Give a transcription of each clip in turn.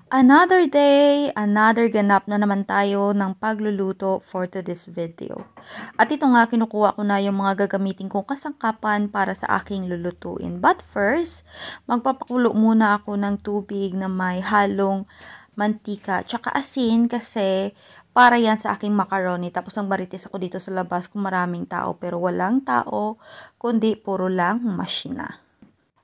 Another day, another ganap na naman tayo ng pagluluto for today's video. At ito nga, kinukuha ko na yung mga gagamitin kong kasangkapan para sa aking lulutuin. But first, magpapakulo muna ako ng tubig na may halong mantika tsaka asin kasi para yan sa aking macaroni. Tapos ang marites ako dito sa labas kung maraming tao pero walang tao, kundi puro lang machina.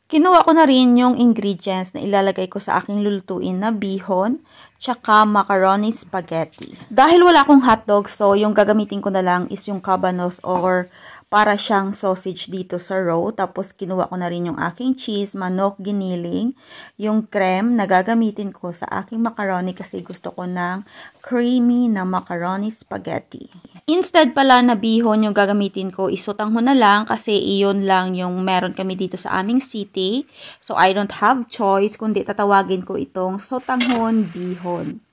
Kinuha ko na rin yung ingredients na ilalagay ko sa aking lulutuin na bihon, tsaka macaroni spaghetti. Dahil wala akong hotdog, so yung gagamitin ko na lang is yung cabanos or para siyang sausage dito sa row. Tapos kinuha ko na rin yung aking cheese, manok, giniling, yung creme na gagamitin ko sa aking macaroni kasi gusto ko ng creamy na macaroni spaghetti. Instead pala na bihon yung gagamitin ko, isutanghon na lang kasi iyon lang yung meron kami dito sa aming city. So I don't have choice kundi tatawagin ko itong sotanghon bihon.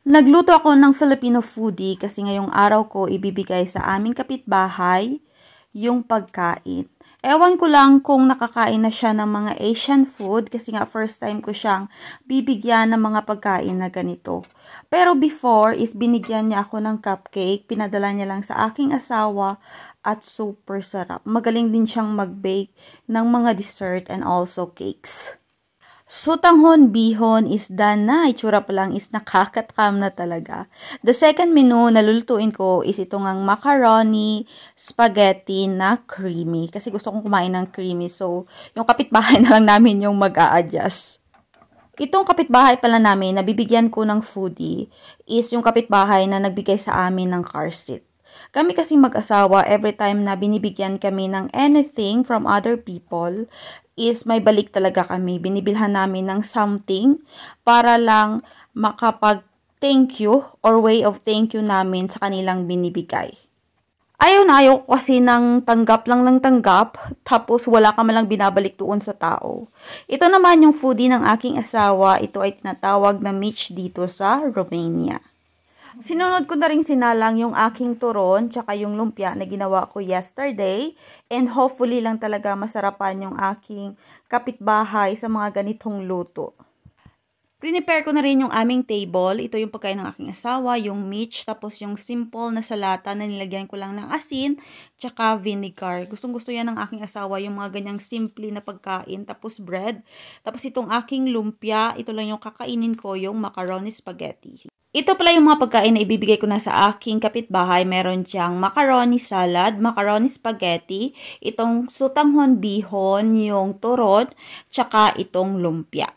Nagluto ako ng Filipino foodie kasi ngayong araw ko ibibigay sa aming kapitbahay yung pagkain. Ewan ko lang kung nakakain na siya ng mga Asian food kasi nga first time ko siyang bibigyan ng mga pagkain na ganito. Pero before is binigyan niya ako ng cupcake, pinadala niya lang sa aking asawa at super sarap. Magaling din siyang mag-bake ng mga dessert and also cakes. Sotanghon bihon is done na. Itsura pa lang is nakakatakam na talaga. The second menu na lulutuin ko is itong ang macaroni spaghetti na creamy. Kasi gusto kong kumain ng creamy. So, yung kapitbahay na lang namin yung mag-a-adjust. Itong kapitbahay pala namin na bibigyan ko ng foodie is yung kapitbahay na nagbigay sa amin ng car seat. Kami kasing mag-asawa, every time na binibigyan kami ng anything from other people, is may balik talaga kami. Binibilhan namin ng something para lang makapag-thank you or way of thank you namin sa kanilang binibigay. Ayaw na ayaw kasi ng tanggap lang ng tanggap, tapos wala ka malang binabalik doon sa tao. Ito naman yung foodie ng aking asawa. Ito ay tinatawag na Mitch dito sa Romania. Sinunod ko na rin sinalang yung aking turon tsaka yung lumpia na ginawa ko yesterday and hopefully lang talaga masarapan yung aking kapitbahay sa mga ganitong luto. Prepare ko na rin yung aming table. Ito yung pagkain ng aking asawa, yung Mitch, tapos yung simple na salata na nilagyan ko lang ng asin tsaka vinegar. Gustong-gusto yan ng aking asawa, yung mga ganyang simple na pagkain, tapos bread. Tapos itong aking lumpia, ito lang yung kakainin ko, yung macaroni spaghetti. Ito pala yung mga pagkain na ibibigay ko na sa aking kapitbahay. Meron diyang macaroni salad, macaroni spaghetti, itong sotanghon bihon, yung turon, tsaka itong lumpia.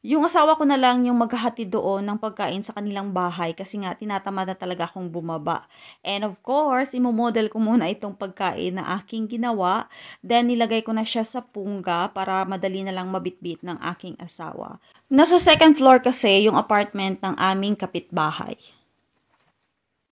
Yung asawa ko na lang yung maghahatid doon ng pagkain sa kanilang bahay kasi nga tinatamad na talaga akong bumaba. And of course, imomodel ko muna itong pagkain na aking ginawa. Then nilagay ko na siya sa pungga para madali na lang mabitbit ng aking asawa. Nasa second floor kasi yung apartment ng aming kapitbahay.